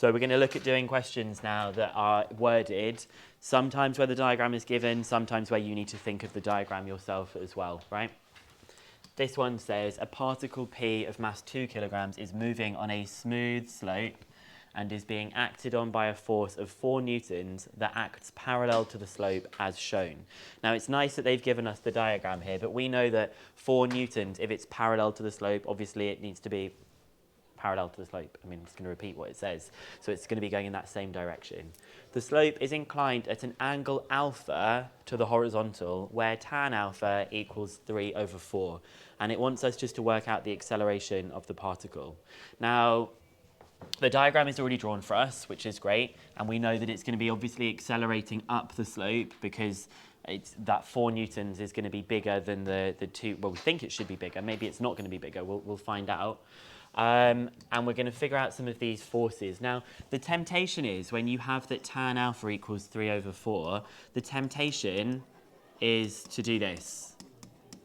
So we're going to look at doing questions now that are worded, sometimes where the diagram is given, sometimes where you need to think of the diagram yourself as well, right? This one says a particle P of mass 2 kilograms is moving on a smooth slope and is being acted on by a force of 4 newtons that acts parallel to the slope as shown. Now it's nice that they've given us the diagram here, but we know that 4 newtons, if it's parallel to the slope, obviously it needs to be parallel to the slope. I mean, I'm just going to repeat what it says. So it's going to be going in that same direction. The slope is inclined at an angle alpha to the horizontal, where tan alpha equals 3 over 4. And it wants us just to work out the acceleration of the particle. Now, the diagram is already drawn for us, which is great. And we know that it's going to be obviously accelerating up the slope because that 4 newtons is going to be bigger than the 2. Well, we think it should be bigger. Maybe it's not going to be bigger. We'll find out. And we're going to figure out some of these forces. Now, the temptation is when you have that tan alpha equals 3 over 4, the temptation is to do this.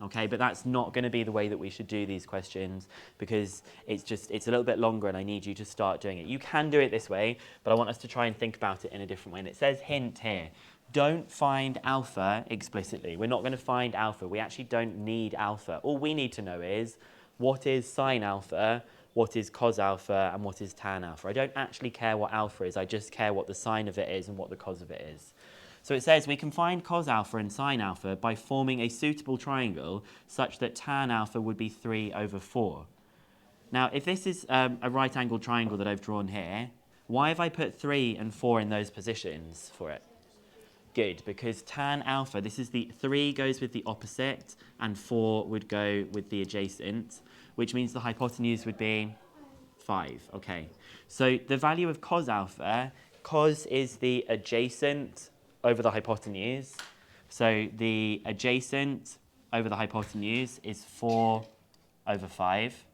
Okay, but that's not going to be the way that we should do these questions because it's a little bit longer and I need you to start doing it. You can do it this way, but I want us to try and think about it in a different way. And it says hint here, don't find alpha explicitly. We're not going to find alpha. We actually don't need alpha. All we need to know is what is sine alpha, what is cos alpha, and what is tan alpha. I don't actually care what alpha is. I just care what the sine of it is and what the cos of it is. So it says we can find cos alpha and sine alpha by forming a suitable triangle such that tan alpha would be 3 over 4. Now, if this is a right-angled triangle that I've drawn here, why have I put 3 and 4 in those positions for it? Good, because tan alpha, this is the 3 goes with the opposite and 4 would go with the adjacent, which means the hypotenuse would be 5. Okay, so the value of cos alpha, cos is the adjacent over the hypotenuse. So the adjacent over the hypotenuse is 4 over 5.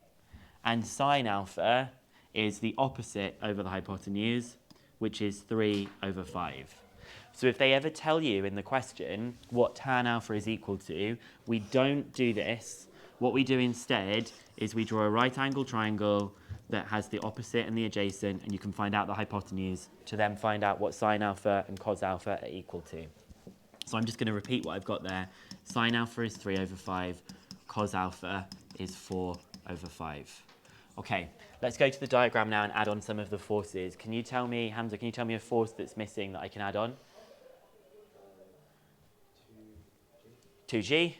And sine alpha is the opposite over the hypotenuse, which is 3 over 5. So if they ever tell you in the question what tan alpha is equal to, we don't do this. What we do instead is we draw a right angle triangle that has the opposite and the adjacent, and you can find out the hypotenuse to then find out what sine alpha and cos alpha are equal to. So I'm just going to repeat what I've got there. Sine alpha is 3 over 5, cos alpha is 4 over 5. Okay, let's go to the diagram now and add on some of the forces. Can you tell me, Hamza, can you tell me a force that's missing that I can add on? 2G.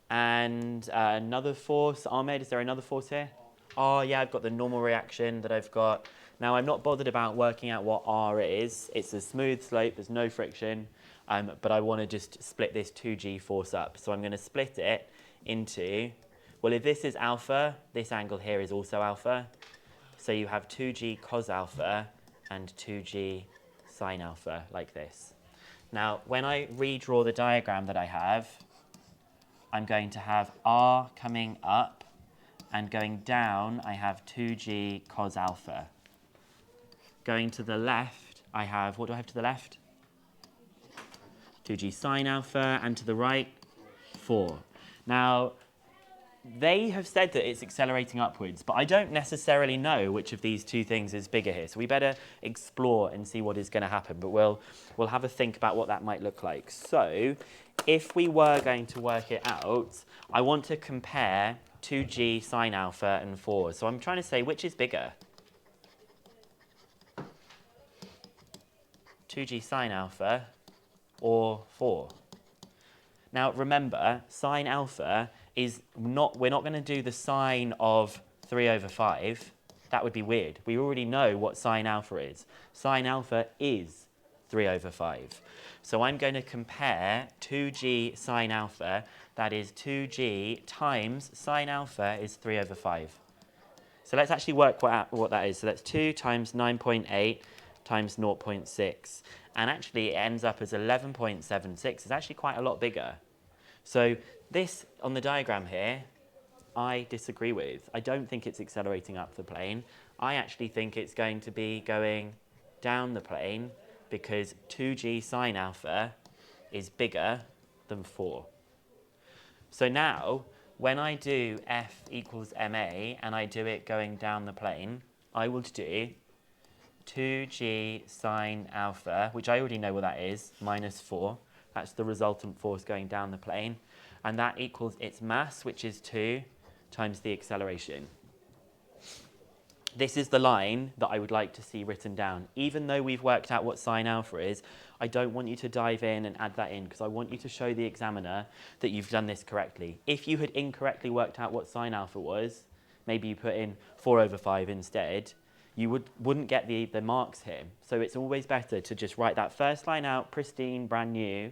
And another force, Ahmed, is there another force here? Oh yeah, I've got the normal reaction that I've got. Now I'm not bothered about working out what R is. It's a smooth slope, there's no friction, but I want to just split this 2G force up. So I'm going to split it into, well, if this is alpha, this angle here is also alpha. So you have 2G cos alpha and 2G sine alpha, like this. Now, when I redraw the diagram that I have, I'm going to have R coming up, and going down, I have 2G cos alpha. Going to the left, I have, what do I have to the left? 2G sine alpha, and to the right, 4. Now, they have said that it's accelerating upwards, but I don't necessarily know which of these two things is bigger here. So we better explore and see what is going to happen, but we'll have a think about what that might look like. So if we were going to work it out, I want to compare 2G sine alpha and 4. So I'm trying to say which is bigger? 2G sine alpha or 4? Now remember, sine alpha is not, we're not going to do the sine of 3 over 5. That would be weird. We already know what sine alpha is. Sine alpha is 3 over 5. So I'm going to compare 2G sine alpha, that is 2G times sine alpha is 3 over 5. So let's actually work what that is. So that's 2 times 9.8 times 0.6. And actually it ends up as 11.76. It's actually quite a lot bigger. So this, on the diagram here, I disagree with. I don't think it's accelerating up the plane. I actually think it's going to be going down the plane because 2G sine alpha is bigger than 4. So now, when I do F equals ma and I do it going down the plane, I would do 2g sine alpha, which I already know what that is, minus 4. That's the resultant force going down the plane. And that equals its mass, which is 2, times the acceleration. This is the line that I would like to see written down. Even though we've worked out what sine alpha is, I don't want you to dive in and add that in because I want you to show the examiner that you've done this correctly. If you had incorrectly worked out what sine alpha was, maybe you put in 4 over 5 instead, you wouldn't get the marks here. So it's always better to just write that first line out, pristine, brand new,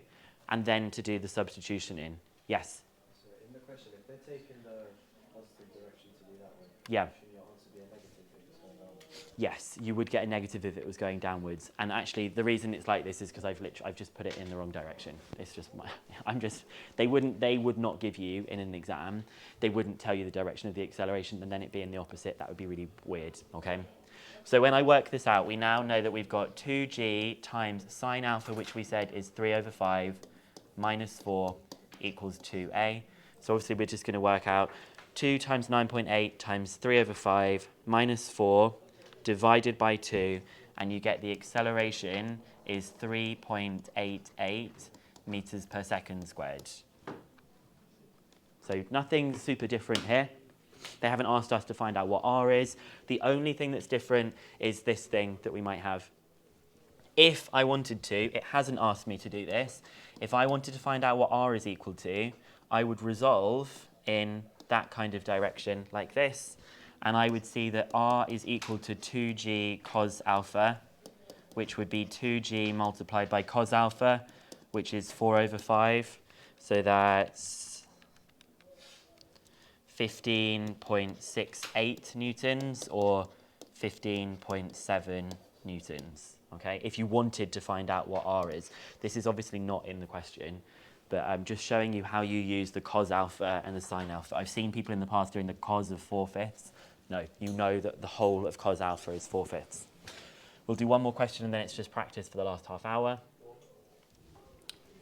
and then to do the substitution in. Yes? So in the question, if they're taking the positive direction to be that way, yeah. should your answer be a negative if it's going downwards? Yes, you would get a negative if it was going downwards. And actually, the reason it's like this is because I've just put it in the wrong direction. It's just they would not give you in an exam. They wouldn't tell you the direction of the acceleration and then it being the opposite. That would be really weird. Okay. So when I work this out, we now know that we've got 2g times sine alpha, which we said is 3 over 5 minus 4 equals 2a. So obviously we're just going to work out 2 times 9.8 times 3 over 5 minus 4 divided by 2, and you get the acceleration is 3.88 meters per second squared. So nothing super different here. They haven't asked us to find out what r is. The only thing that's different is this thing that we might have. If I wanted to, it hasn't asked me to do this. If I wanted to find out what r is equal to, I would resolve in that kind of direction like this. And I would see that r is equal to 2g cos alpha, which would be 2g multiplied by cos alpha, which is 4 over 5. So that's 15.68 newtons or 15.7 newtons. Okay, if you wanted to find out what r is. This is obviously not in the question, but I'm just showing you how you use the cos alpha and the sine alpha. I've seen people in the past doing the cos of 4/5. No, you know that the whole of cos alpha is 4/5. We'll do one more question and then it's just practice for the last half hour.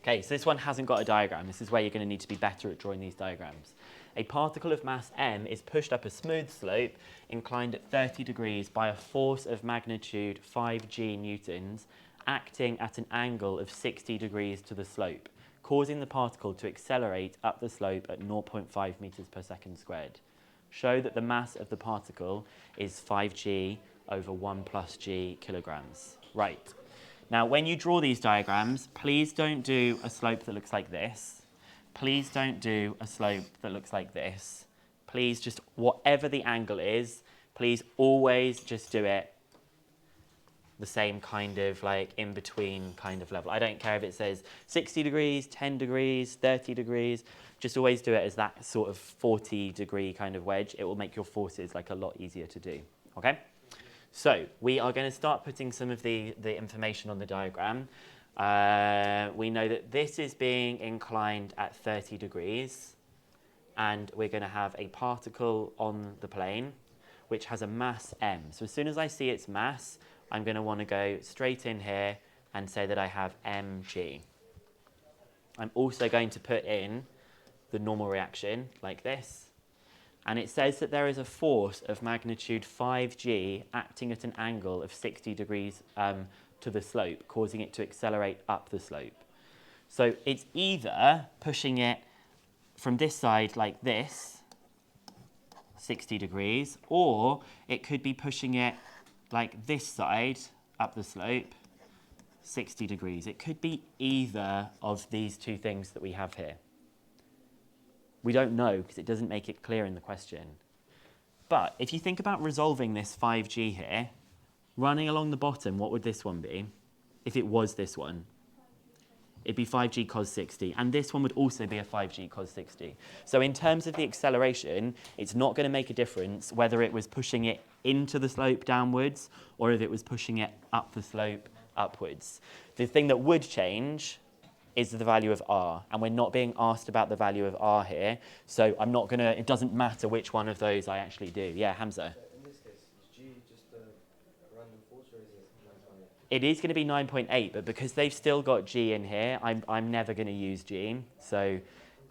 Okay, so this one hasn't got a diagram. This is where you're going to need to be better at drawing these diagrams. A particle of mass m is pushed up a smooth slope inclined at 30 degrees by a force of magnitude 5g newtons acting at an angle of 60 degrees to the slope, causing the particle to accelerate up the slope at 0.5 meters per second squared. Show that the mass of the particle is 5g over 1 plus g kilograms. Right. Now, when you draw these diagrams, please don't do a slope that looks like this. Please don't do a slope that looks like this. Please just, whatever the angle is, please always just do it the same kind of like in between kind of level. I don't care if it says 60 degrees, 10 degrees, 30 degrees. Just always do it as that sort of 40 degree kind of wedge. It will make your forces like a lot easier to do. Okay? So we are going to start putting some of the information on the diagram. We know that this is being inclined at 30 degrees, and we're going to have a particle on the plane which has a mass m. So as soon as I see its mass, I'm going to want to go straight in here and say that I have mg. I'm also going to put in the normal reaction like this. And it says that there is a force of magnitude 5g acting at an angle of 60 degrees to the slope, causing it to accelerate up the slope. So it's either pushing it from this side like this, 60 degrees, or it could be pushing it like this side up the slope, 60 degrees. It could be either of these two things that we have here. We don't know because it doesn't make it clear in the question. But if you think about resolving this 5g here, running along the bottom, what would this one be? If it was this one, it'd be 5g cos 60. And this one would also be a 5g cos 60. So in terms of the acceleration, it's not going to make a difference whether it was pushing it into the slope downwards or if it was pushing it up the slope upwards. The thing that would change is the value of r, and we're not being asked about the value of r here, so I'm not going to, it doesn't matter which one of those I actually do. Yeah, Hamza? In this case, is g just a random force or is it 9.8? It is going to be 9.8, but because they've still got g in here, I'm never going to use g. So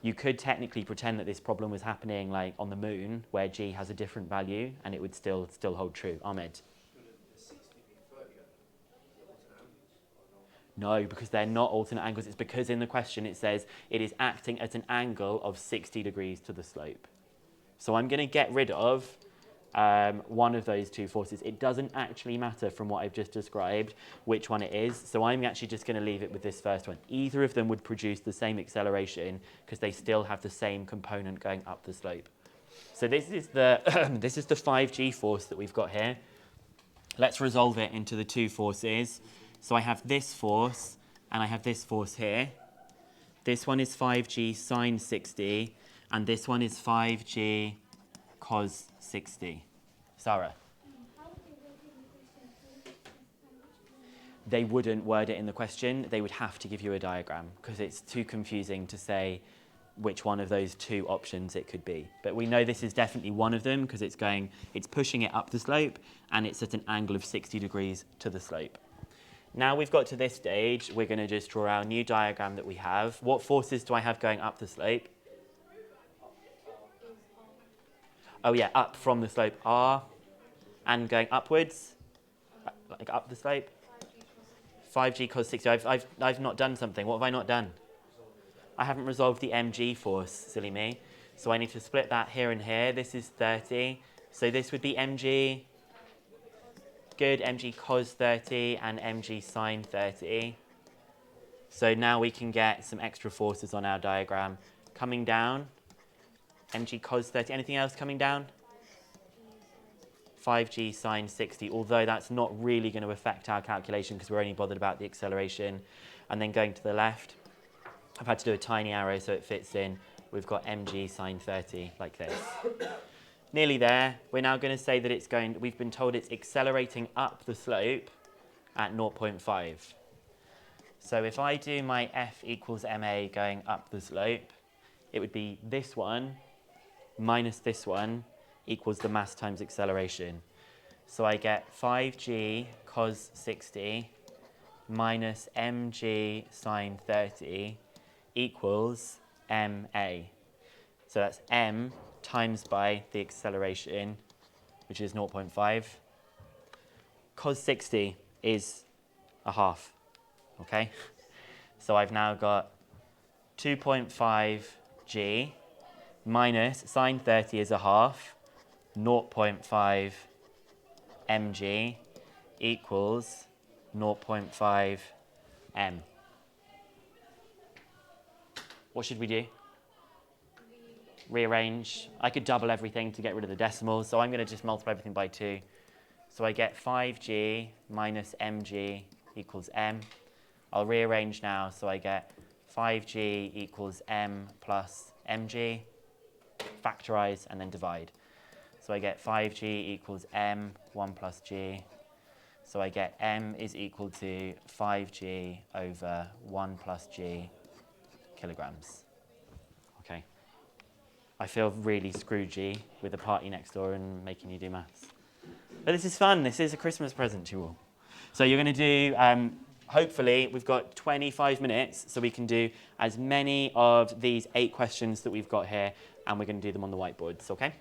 you could technically pretend that this problem was happening like on the moon, where g has a different value, and it would still hold true. Ahmed? Shouldn't the 60 be 30 as No, because they're not alternate angles. It's because in the question it says it is acting at an angle of 60 degrees to the slope. So I'm going to get rid of one of those two forces. It doesn't actually matter from what I've just described which one it is. So I'm actually just going to leave it with this first one. Either of them would produce the same acceleration because they still have the same component going up the slope. So this is the, this is the 5g force that we've got here. Let's resolve it into the two forces. So I have this force and I have this force here. This one is 5g sine 60 and this one is 5g cos 60. Sarah? They wouldn't word it in the question. They would have to give you a diagram because it's too confusing to say which one of those two options it could be. But we know this is definitely one of them because it's pushing it up the slope and it's at an angle of 60 degrees to the slope. Now we've got to this stage, we're going to just draw our new diagram that we have. What forces do I have going up the slope? Oh yeah, up from the slope, R. And going upwards, like up the slope? 5g cos 60. I've not done something. What have I not done? I haven't resolved the mg force, silly me. So I need to split that here and here. This is 30. So this would be mg, good, mg cos 30 and mg sine 30. So now we can get some extra forces on our diagram. Coming down, mg cos 30. Anything else coming down? 5g sine 60, although that's not really going to affect our calculation because we're only bothered about the acceleration. And then going to the left, I've had to do a tiny arrow so it fits in. We've got mg sine 30 like this. Nearly there. We're now going to say that we've been told it's accelerating up the slope at 0.5. So if I do my F equals ma going up the slope, it would be this one minus this one equals the mass times acceleration. So I get 5g cos 60 minus mg sine 30 equals ma. So that's m times by the acceleration, which is 0.5. Cos 60 is a half, okay? So I've now got 2.5g minus sine 30 is a half, 0.5 mg equals 0.5 m. What should we do? Rearrange. I could double everything to get rid of the decimals, so I'm going to just multiply everything by 2. So I get 5g minus mg equals m. I'll rearrange now, so I get 5g equals m plus mg, factorize, and then divide. So I get 5g equals m, 1 plus g. So I get m is equal to 5g over 1 plus g kilograms. Okay. I feel really Scroogey with the party next door and making you do maths. But this is fun. This is a Christmas present to you all. So you're going to do, hopefully, we've got 25 minutes, so we can do as many of these 8 questions that we've got here, and we're going to do them on the whiteboards, okay?